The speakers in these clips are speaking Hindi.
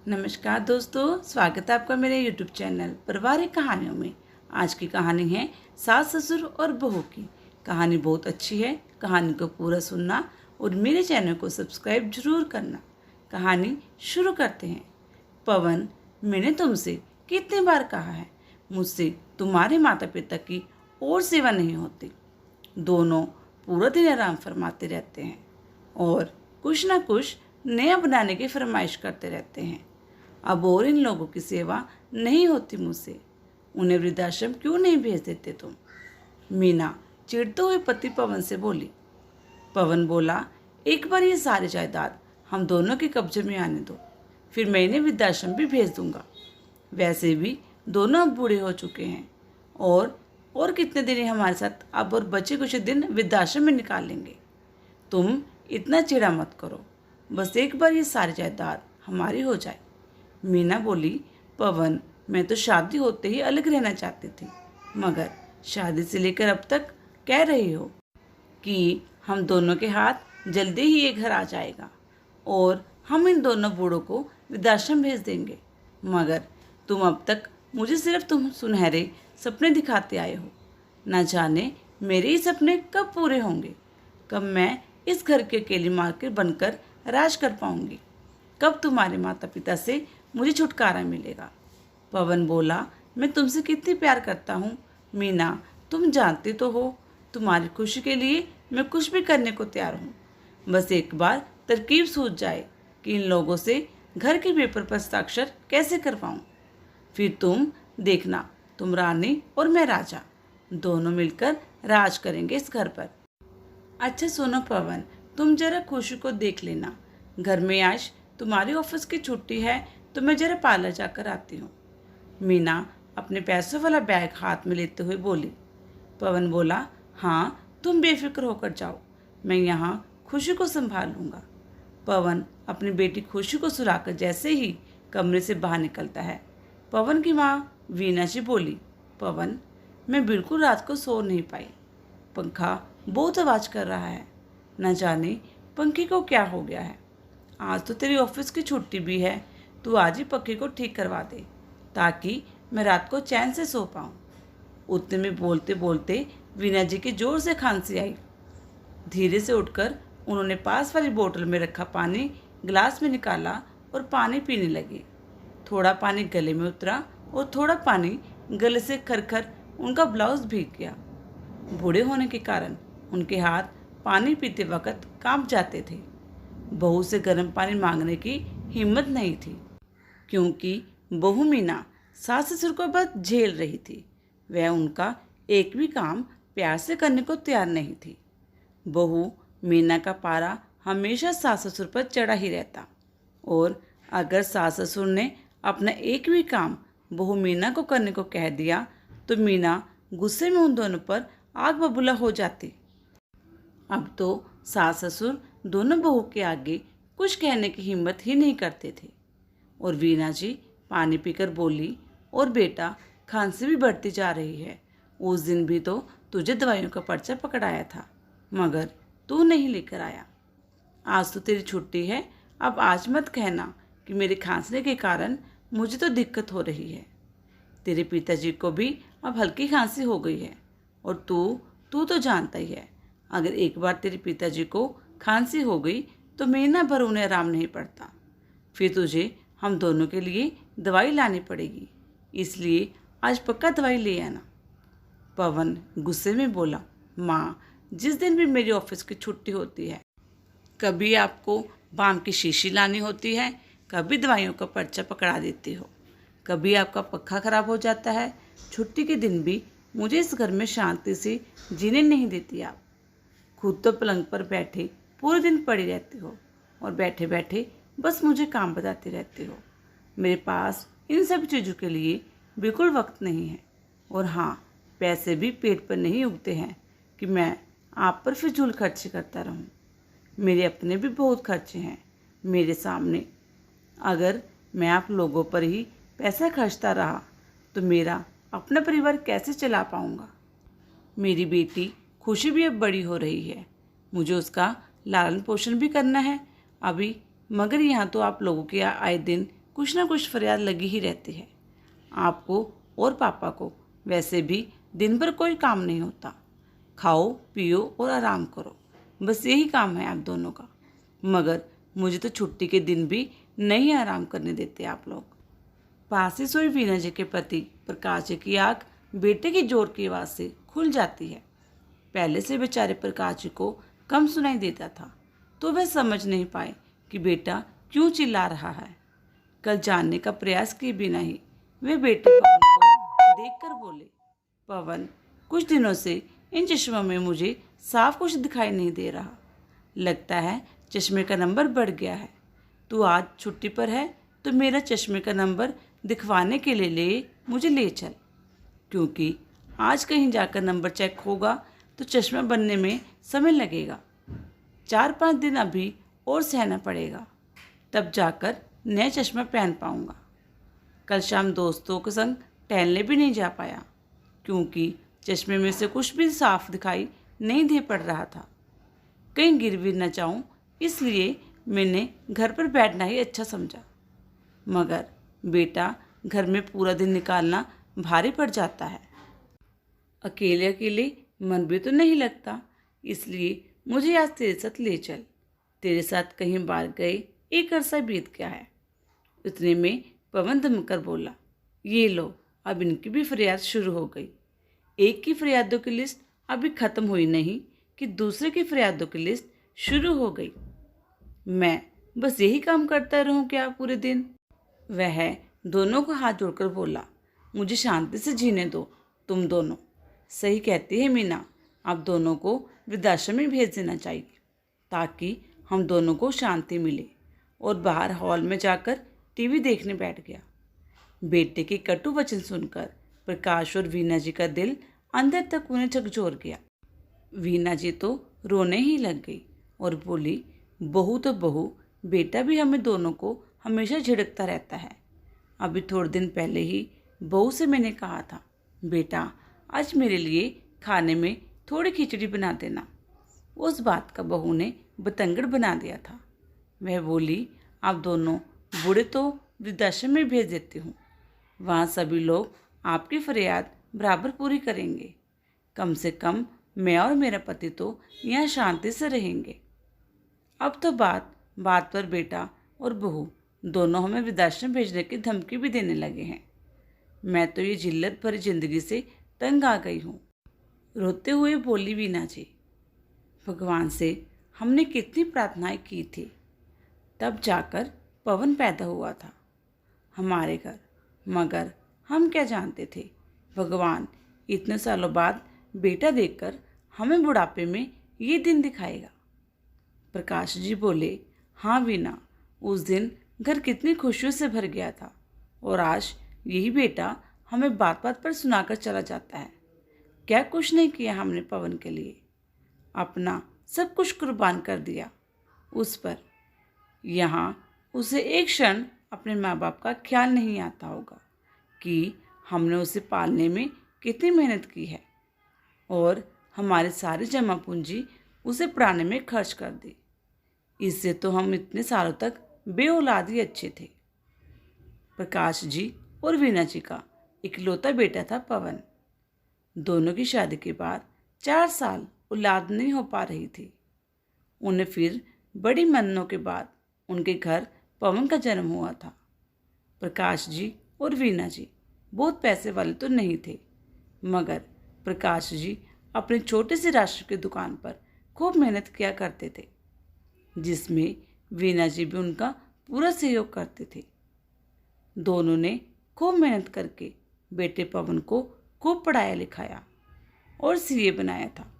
नमस्कार दोस्तों, स्वागत है आपका मेरे YouTube चैनल पारिवारिक कहानियों में। आज की कहानी है सास ससुर और बहू की। कहानी बहुत अच्छी है। कहानी को पूरा सुनना और मेरे चैनल को सब्सक्राइब जरूर करना। कहानी शुरू करते हैं। पवन, मैंने तुमसे कितनी बार कहा है, मुझसे तुम्हारे माता पिता की और सेवा नहीं होती। दोनों पूरा दिन आराम फरमाते रहते हैं और कुछ ना कुछ नया बनाने की फरमाइश करते रहते हैं। अब और इन लोगों की सेवा नहीं होती मुझसे। उन्हें वृद्धाश्रम क्यों नहीं भेज देते तुम? मीना चिढ़ते हुए पति पवन से बोली। पवन बोला, एक बार ये सारी जायदाद हम दोनों के कब्जे में आने दो, फिर मैं इन्हें वृद्धाश्रम भी भेज दूंगा। वैसे भी दोनों अब बूढ़े हो चुके हैं और कितने दिन ये हमारे साथ अब और बचे कुछ दिन वृद्धाश्रम में निकाल लेंगे। तुम इतना चिढ़ा मत करो, बस एक बार ये सारी जायदाद हमारी हो जाए। मीना बोली, पवन, मैं तो शादी होते ही अलग रहना चाहती थी, मगर शादी से लेकर अब तक कह रही हो कि हम दोनों के हाथ जल्दी ही ये घर आ जाएगा और हम इन दोनों बूढ़ों को वृद्धाश्रम भेज देंगे। मगर तुम अब तक मुझे सिर्फ तुम सुनहरे सपने दिखाते आए हो। न जाने मेरे ये सपने कब पूरे होंगे, कब मैं इस घर के अकेली मालकिन बनकर राज कर पाऊंगी, कब तुम्हारे माता पिता से मुझे छुटकारा मिलेगा। पवन बोला, मैं तुमसे कितनी प्यार करता हूँ मीना, तुम जानते तो हो। तुम्हारी खुशी के लिए मैं कुछ भी करने को तैयार हूँ। बस एक बार तरकीब सूझ जाए कि इन लोगों से घर के पेपर पर हस्ताक्षर कैसे करवाऊँ, फिर तुम देखना, तुम रानी और मैं राजा, दोनों मिलकर राज करेंगे इस घर पर। अच्छा सुनो पवन, तुम जरा खुशी को देख लेना। घर में आज तुम्हारी ऑफिस की छुट्टी है तो मैं जरा पार्लर जाकर आती हूँ। मीना अपने पैसों वाला बैग हाथ में लेते हुए बोली। पवन बोला, हाँ तुम बेफिक्र होकर जाओ, मैं यहाँ खुशी को संभाल लूँगा। पवन अपनी बेटी खुशी को सुलाकर जैसे ही कमरे से बाहर निकलता है, पवन की माँ वीना जी बोली, पवन, मैं बिल्कुल रात को सो नहीं पाई। पंखा बहुत आवाज़ कर रहा है, न जाने पंखे को क्या हो गया है। आज तो तेरी ऑफिस की छुट्टी भी है, तू आज ही पंखे को ठीक करवा दे ताकि मैं रात को चैन से सो पाऊँ। उतने में बोलते बोलते वीना जी की जोर से खांसी आई। धीरे से उठकर उन्होंने पास वाली बोतल में रखा पानी गिलास में निकाला और पानी पीने लगे। थोड़ा पानी गले में उतरा और थोड़ा पानी गले से खरखर उनका ब्लाउज भीग गया। बूढ़े होने के कारण उनके हाथ पानी पीते वक्त कांप जाते थे। बहू से गर्म पानी मांगने की हिम्मत नहीं थी, क्योंकि बहू मीना सास ससुर को बस झेल रही थी। वह उनका एक भी काम प्यार से करने को तैयार नहीं थी। बहू मीना का पारा हमेशा सास ससुर पर चढ़ा ही रहता, और अगर सास ससुर ने अपना एक भी काम बहू मीना को करने को कह दिया तो मीना गुस्से में उन दोनों पर आग बबूला हो जाती। अब तो सास ससुर दोनों बहू के आगे कुछ कहने की हिम्मत ही नहीं करते थे। और वीना जी पानी पीकर बोली, और बेटा, खांसी भी बढ़ती जा रही है। उस दिन भी तो तुझे दवाइयों का पर्चा पकड़ाया था, मगर तू नहीं लेकर आया। आज तो तेरी छुट्टी है, अब आज मत कहना कि मेरे खांसने के कारण मुझे तो दिक्कत हो रही है। तेरे पिताजी को भी अब हल्की खांसी हो गई है, और तू तो जानता ही है, अगर एक बार तेरे पिताजी को खांसी हो गई तो महीना भर उन्हें आराम नहीं पड़ता। फिर तुझे हम दोनों के लिए दवाई लानी पड़ेगी, इसलिए आज पक्का दवाई ले आना। पवन गुस्से में बोला, माँ, जिस दिन भी मेरी ऑफिस की छुट्टी होती है, कभी आपको बाम की शीशी लानी होती है, कभी दवाइयों का पर्चा पकड़ा देती हो, कभी आपका पंखा खराब हो जाता है। छुट्टी के दिन भी मुझे इस घर में शांति से जीने नहीं देती आप। खुद तो पलंग पर बैठे पूरे दिन पड़ी रहती हो और बैठे बैठे बस मुझे काम बताते रहते हो। मेरे पास इन सब चीज़ों के लिए बिल्कुल वक्त नहीं है, और हाँ, पैसे भी पेट पर नहीं उगते हैं कि मैं आप पर फिजूल खर्ची करता रहूं। मेरे अपने भी बहुत खर्चे हैं मेरे सामने। अगर मैं आप लोगों पर ही पैसा खर्चता रहा तो मेरा अपना परिवार कैसे चला पाऊंगा। मेरी बेटी खुशी भी अब बड़ी हो रही है, मुझे उसका लालन पोषण भी करना है अभी, मगर यहाँ तो आप लोगों के आए दिन कुछ ना कुछ फरियाद लगी ही रहती है। आपको और पापा को वैसे भी दिन भर कोई काम नहीं होता। खाओ पियो और आराम करो, बस यही काम है आप दोनों का। मगर मुझे तो छुट्टी के दिन भी नहीं आराम करने देते आप लोग। पास ही सोई वीना जी के पति प्रकाश जी की आँख बेटे की जोर की आवाज़ से खुल जाती है। पहले से बेचारे प्रकाश जी को कम सुनाई देता था, तो वह समझ नहीं पाए कि बेटा क्यों चिल्ला रहा है। कल जानने का प्रयास किए बिना ही वे बेटे पवन को देखकर बोले, पवन, कुछ दिनों से इन चश्मों में मुझे साफ कुछ दिखाई नहीं दे रहा। लगता है चश्मे का नंबर बढ़ गया है। तू आज छुट्टी पर है तो मेरा चश्मे का नंबर दिखवाने के लिए मुझे ले चल, क्योंकि आज कहीं जाकर नंबर चेक होगा तो चश्मा बनने में समय लगेगा। 4-5 दिन अभी और सहना पड़ेगा, तब जाकर नया चश्मा पहन पाऊंगा। कल शाम दोस्तों के संग टहलने भी नहीं जा पाया, क्योंकि चश्मे में से कुछ भी साफ दिखाई नहीं दे पड़ रहा था। कहीं गिर भी न जाऊं, इसलिए मैंने घर पर बैठना ही अच्छा समझा। मगर बेटा, घर में पूरा दिन निकालना भारी पड़ जाता है। अकेले अकेले मन भी तो नहीं लगता, इसलिए मुझे आज तेरे साथ ले चल। तेरे साथ कहीं बाहर गए एक अरसा बीत गया है। इतने में पवन दमकर बोला, ये लो, अब इनकी भी फरियाद शुरू हो गई। एक की फरियादों की लिस्ट अभी ख़त्म हुई नहीं कि दूसरे की फरियादों की लिस्ट शुरू हो गई। मैं बस यही काम करता रहूं क्या पूरे दिन? वह दोनों को हाथ जोड़कर बोला, मुझे शांति से जीने दो तुम दोनों। सही कहती है मीना, आप दोनों को वृद्धाश्रम में भेज देना चाहिए ताकि हम दोनों को शांति मिले। और बाहर हॉल में जाकर टीवी देखने बैठ गया। बेटे के कटु वचन सुनकर प्रकाश और वीना जी का दिल अंदर तक उन्हें झकझोर गया। वीना जी तो रोने ही लग गई और बोली, बहू तो बहू, बेटा भी हमें दोनों को हमेशा झिड़कता रहता है। अभी थोड़े दिन पहले ही बहू से मैंने कहा था, बेटा आज मेरे लिए खाने में थोड़ी खिचड़ी बना देना। उस बात का बहू ने बतंगड़ बना दिया था। वह बोली, आप दोनों बूढ़े तो वृद्धाश्रम में भेज देती हूँ, वहाँ सभी लोग आपकी फरियाद बराबर पूरी करेंगे। कम से कम मैं और मेरा पति तो यहाँ शांति से रहेंगे। अब तो बात बात पर बेटा और बहू दोनों हमें वृद्धाश्रम भेजने की धमकी भी देने लगे हैं। मैं तो ये जिल्लत भरी जिंदगी से तंग आ गई हूँ। रोते हुए बोली वीना जी, भगवान से हमने कितनी प्रार्थनाएं की थी, तब जाकर पवन पैदा हुआ था हमारे घर। मगर हम क्या जानते थे, भगवान इतने सालों बाद बेटा देखकर हमें बुढ़ापे में ये दिन दिखाएगा। प्रकाश जी बोले, हाँ वीना, उस दिन घर कितनी खुशियों से भर गया था और आज यही बेटा हमें बात बात पर सुनाकर चला जाता है। क्या कुछ नहीं किया हमने पवन के लिए, अपना सब कुछ कुर्बान कर दिया उस पर। यहाँ उसे एक क्षण अपने माँ बाप का ख्याल नहीं आता होगा कि हमने उसे पालने में कितनी मेहनत की है और हमारी सारी जमा पूंजी उसे पढ़ाने में खर्च कर दी। इससे तो हम इतने सालों तक बेऔलाद ही अच्छे थे। प्रकाश जी और वीना जी का इकलौता बेटा था पवन। दोनों की शादी के बाद 4 साल औलाद नहीं हो पा रही थी। उन्हें फिर बड़ी मन्नों के बाद उनके घर पवन का जन्म हुआ था। प्रकाश जी और वीना जी बहुत पैसे वाले तो नहीं थे, मगर प्रकाश जी अपने छोटे से राशन की दुकान पर खूब मेहनत किया करते थे, जिसमें वीना जी भी उनका पूरा सहयोग करते थे। दोनों ने खूब मेहनत करके बेटे पवन को खूब पढ़ाया लिखाया और सीए बनाया था।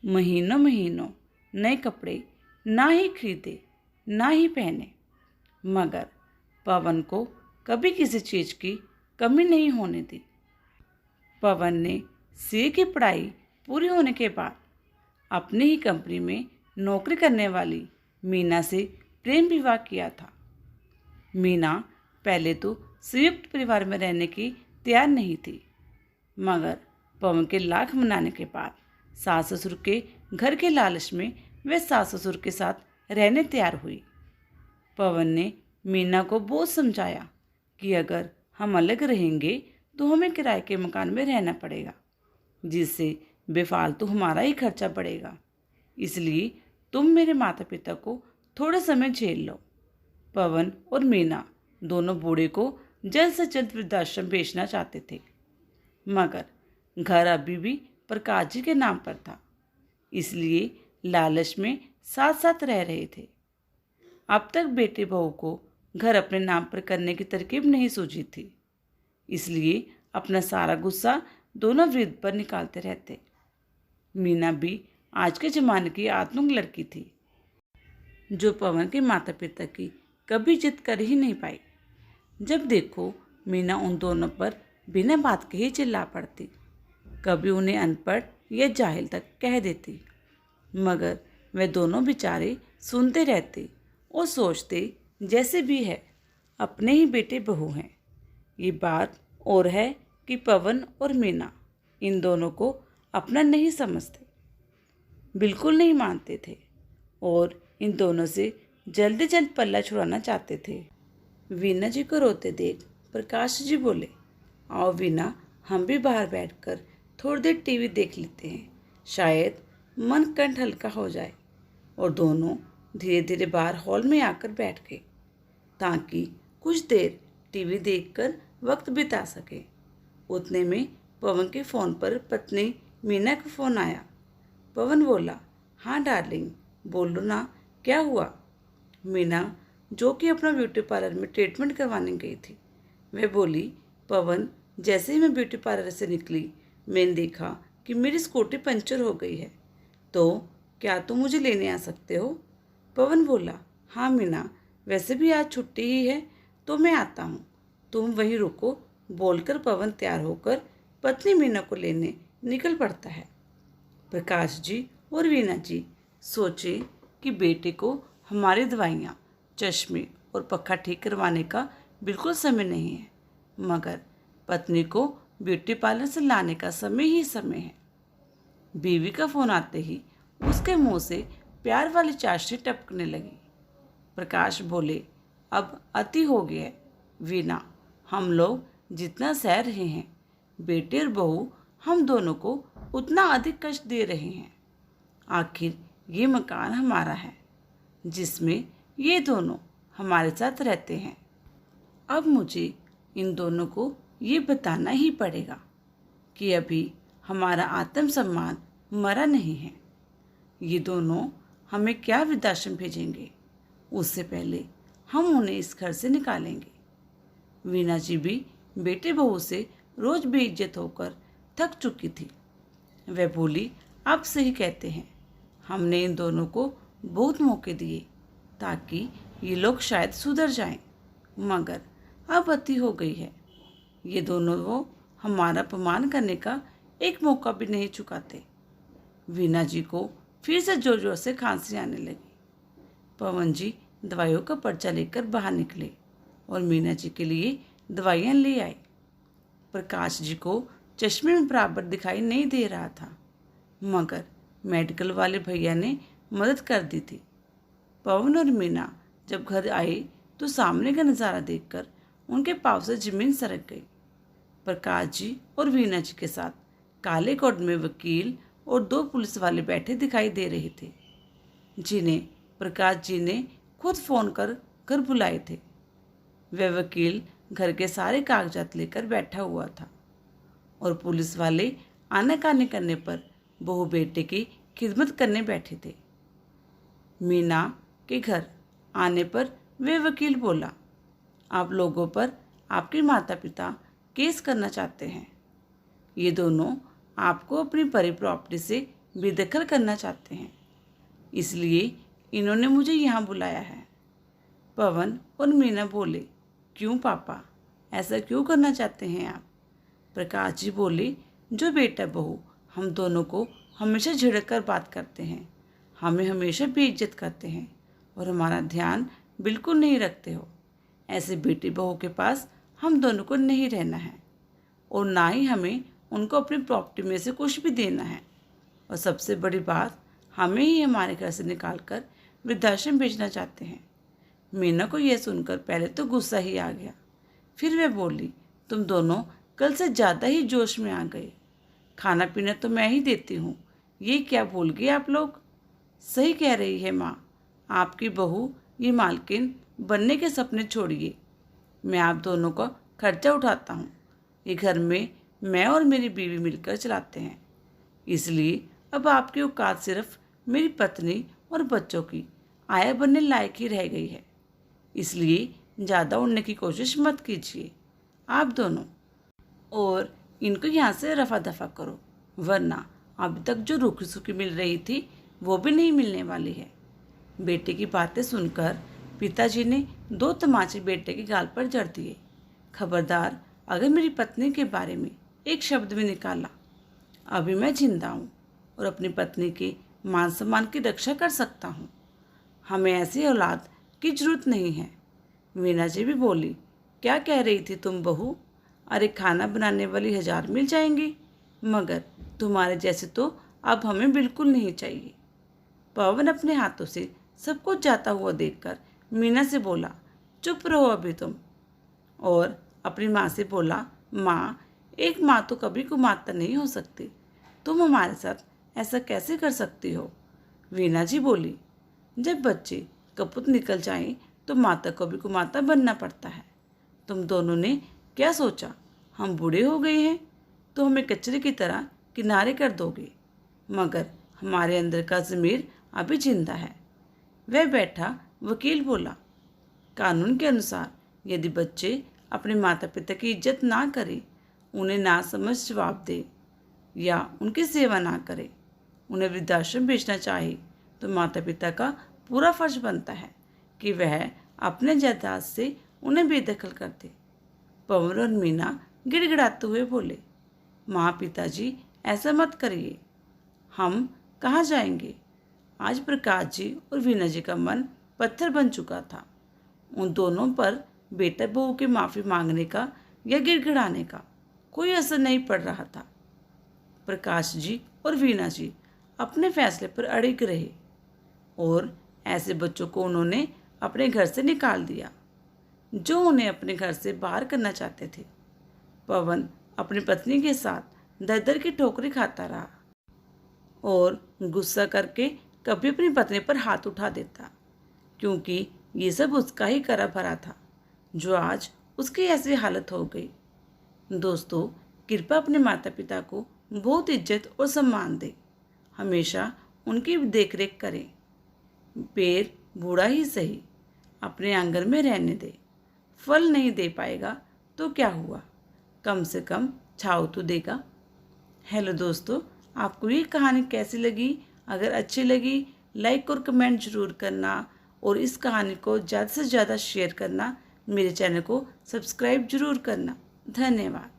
महीनों महीनों नए कपड़े ना ही खरीदे ना ही पहने, मगर पवन को कभी किसी चीज़ की कमी नहीं होने दी। पवन ने सीए की पढ़ाई पूरी होने के बाद अपनी ही कंपनी में नौकरी करने वाली मीना से प्रेम विवाह किया था। मीना पहले तो संयुक्त परिवार में रहने की तैयार नहीं थी, मगर पवन के लाख मनाने के बाद सास ससुर के घर के लालच में वह सास ससुर के साथ रहने तैयार हुई। पवन ने मीना को बहुत समझाया कि अगर हम अलग रहेंगे तो हमें किराए के मकान में रहना पड़ेगा, जिससे बेफालतू हमारा ही खर्चा बढ़ेगा। इसलिए तुम मेरे माता पिता को थोड़ा समय झेल लो। पवन और मीना दोनों बूढ़े को जल्द से जल्द वृद्धाश्रम भेजना चाहते थे, मगर घर अभी भी प्रकाश जी के नाम पर था, इसलिए लालच में साथ साथ रह रहे थे। अब तक बेटे बहू को घर अपने नाम पर करने की तरकीब नहीं सूझी थी, इसलिए अपना सारा गुस्सा दोनों वृद्ध पर निकालते रहते। मीना भी आज के ज़माने की आधुनिक लड़की थी, जो पवन के माता पिता की कभी जिद कर ही नहीं पाई। जब देखो मीना उन दोनों पर बिना बात के ही चिल्ला पड़ती, कभी उन्हें अनपढ़ या जाहिल तक कह देती, मगर वे दोनों बेचारे सुनते रहते और सोचते जैसे भी है अपने ही बेटे बहू हैं। ये बात और है कि पवन और मीना इन दोनों को अपना नहीं समझते, बिल्कुल नहीं मानते थे और इन दोनों से जल्दी जल्द पल्ला छुड़ाना चाहते थे। वीना जी को रोते देख प्रकाश जी बोले, आओ वीना, हम भी बाहर बैठकर थोड़ी देर टीवी देख लेते हैं, शायद मन कंठ हल्का हो जाए। और दोनों धीरे धीरे बाहर हॉल में आकर बैठ गए ताकि कुछ देर टीवी देखकर वक्त बिता सके। उतने में पवन के फ़ोन पर पत्नी मीना का फ़ोन आया। पवन बोला, हाँ डार्लिंग, बोलो ना, क्या हुआ। मीना, जो कि अपना ब्यूटी पार्लर में ट्रीटमेंट करवाने गई थी, वह बोली, पवन, जैसे ही मैं ब्यूटी पार्लर से निकली मैंने देखा कि मेरी स्कूटी पंचर हो गई है, तो क्या तुम मुझे लेने आ सकते हो। पवन बोला, हाँ मीना, वैसे भी आज छुट्टी ही है तो मैं आता हूँ, तुम वहीं रुको। बोलकर पवन तैयार होकर पत्नी मीना को लेने निकल पड़ता है। प्रकाश जी और वीना जी सोचे कि बेटे को हमारी दवाइयाँ, चश्मे और पक्का ठीक करवाने का बिल्कुल समय नहीं है, मगर पत्नी को ब्यूटी पार्लर से लाने का समय ही समय है। बीवी का फ़ोन आते ही उसके मुंह से प्यार वाली चाशनी टपकने लगी। प्रकाश बोले, अब अति हो गया है वीना, हम लोग जितना सह रहे हैं, बेटे और बहू हम दोनों को उतना अधिक कष्ट दे रहे हैं। आखिर ये मकान हमारा है, जिसमें ये दोनों हमारे साथ रहते हैं। अब मुझे इन दोनों को ये बताना ही पड़ेगा कि अभी हमारा आत्मसम्मान मरा नहीं है। ये दोनों हमें क्या वृद्धाश्रम भेजेंगे, उससे पहले हम उन्हें इस घर से निकालेंगे। वीना जी भी बेटे बहू से रोज बेइज्जत होकर थक चुकी थी। वह बोली, आप सही कहते हैं, हमने इन दोनों को बहुत मौके दिए ताकि ये लोग शायद सुधर जाएं, मगर अब अति हो गई है। ये दोनों वो हमारा अपमान करने का एक मौका भी नहीं चुकाते। वीना जी को फिर से जोर जोर से खांसी आने लगी। पवन जी दवाइयों का पर्चा लेकर बाहर निकले और मीना जी के लिए दवाइयाँ ले आए। प्रकाश जी को चश्मे में बराबर दिखाई नहीं दे रहा था, मगर मेडिकल वाले भैया ने मदद कर दी थी। पवन और मीना जब घर आए तो सामने का नज़ारा देखकर उनके पाँव से जमीन सरक गई। प्रकाश जी और वीना जी के साथ काले कोट में वकील और 2 पुलिस वाले बैठे दिखाई दे रहे थे, जिन्हें प्रकाश जी ने खुद फ़ोन कर घर बुलाए थे। वह वकील घर के सारे कागजात लेकर बैठा हुआ था और पुलिस वाले आनाकानी करने पर बहू बेटे की खिदमत करने बैठे थे। मीना के घर आने पर वे वकील बोला, आप लोगों पर आपके माता पिता केस करना चाहते हैं। ये दोनों आपको अपनी परी प्रॉपर्टी से बेदखल करना चाहते हैं, इसलिए इन्होंने मुझे यहाँ बुलाया है। पवन और मीना बोले, क्यों पापा, ऐसा क्यों करना चाहते हैं आप। प्रकाश जी बोले, जो बेटा बहू हम दोनों को हमेशा झिड़क कर बात करते हैं, हमें हमेशा बेइज्जत करते हैं और हमारा ध्यान बिल्कुल नहीं रखते हो, ऐसे बेटी बहू के पास हम दोनों को नहीं रहना है और ना ही हमें उनको अपनी प्रॉपर्टी में से कुछ भी देना है। और सबसे बड़ी बात, हमें ही हमारे घर से निकाल कर वृद्धाश्रम भेजना चाहते हैं। मीना को यह सुनकर पहले तो गुस्सा ही आ गया। फिर वह बोली, तुम दोनों कल से ज़्यादा ही जोश में आ गए। खाना पीना तो मैं ही देती हूँ, ये क्या भूल गए आप लोग? सही कह रही है माँ, आपकी बहू ये मालकिन बनने के सपने छोड़िए। मैं आप दोनों का खर्चा उठाता हूँ। ये घर में मैं और मेरी बीवी मिलकर चलाते हैं, इसलिए अब आपकी औकात सिर्फ मेरी पत्नी और बच्चों की आया बनने लायक ही रह गई है। इसलिए ज़्यादा उड़ने की कोशिश मत कीजिए आप दोनों, और इनको यहाँ से रफा दफा करो, वरना अभी तक जो रूखी सूखी मिल रही थी वो भी नहीं मिलने वाली है। बेटे की बातें सुनकर पिताजी ने 2 तमाचे बेटे के गाल पर जड़ दिए। खबरदार, अगर मेरी पत्नी के बारे में एक शब्द भी निकाला, अभी मैं जिंदा हूँ और अपनी पत्नी के मान सम्मान की रक्षा कर सकता हूँ। हमें ऐसी औलाद की जरूरत नहीं है। मीना जी भी बोली, क्या कह रही थी तुम बहू? अरे खाना बनाने वाली 1000 मिल जाएंगी, मगर तुम्हारे जैसे तो अब हमें बिल्कुल नहीं चाहिए। पवन अपने हाथों से सब कुछ जाता हुआ देखकर मीना से बोला, चुप रहो अभी तुम। और अपनी माँ से बोला, माँ, एक माँ तो कभी कुमाता नहीं हो सकती, तुम हमारे साथ ऐसा कैसे कर सकती हो? वीना जी बोली, जब बच्चे कपूत निकल जाएं तो माता को भी कुमाता बनना पड़ता है। तुम दोनों ने क्या सोचा, हम बूढ़े हो गए हैं तो हमें कचरे की तरह किनारे कर दोगे? मगर हमारे अंदर का ज़मीर अभी जिंदा है। वह बैठा वकील बोला, कानून के अनुसार यदि बच्चे अपने माता पिता की इज्जत ना करें, उन्हें ना समझ जवाब दे या उनकी सेवा ना करे, उन्हें वृद्धाश्रम भेजना चाहे, तो माता पिता का पूरा फर्ज बनता है कि वह अपने जायदाद से उन्हें बेदखल कर दे। पवन और मीना गिड़गिड़ाते हुए बोले, माँ पिताजी ऐसा मत करिए, हम कहाँ जाएंगे? आज प्रकाश जी और वीना जी का मन पत्थर बन चुका था। उन दोनों पर बेटा बहू के माफ़ी मांगने का या गिड़गिड़ाने का कोई असर नहीं पड़ रहा था। प्रकाश जी और वीना जी अपने फैसले पर अड़िग रहे और ऐसे बच्चों को उन्होंने अपने घर से निकाल दिया जो उन्हें अपने घर से बाहर करना चाहते थे। पवन अपनी पत्नी के साथ दर दर की ठोकरें खाता रहा और गुस्सा करके कभी अपनी पत्नी पर हाथ उठा देता, क्योंकि ये सब उसका ही करा भरा था जो आज उसकी ऐसी हालत हो गई। दोस्तों, कृपया अपने माता पिता को बहुत इज्जत और सम्मान दें, हमेशा उनकी देखरेख करें। पेड़ बूढ़ा ही सही, अपने आंगन में रहने दे। फल नहीं दे पाएगा तो क्या हुआ, कम से कम छाँव तो देगा। हेलो दोस्तों, आपको ये कहानी कैसी लगी? अगर अच्छी लगी लाइक और कमेंट जरूर करना, और इस कहानी को ज़्यादा से ज़्यादा शेयर करना। मेरे चैनल को सब्सक्राइब जरूर करना। धन्यवाद।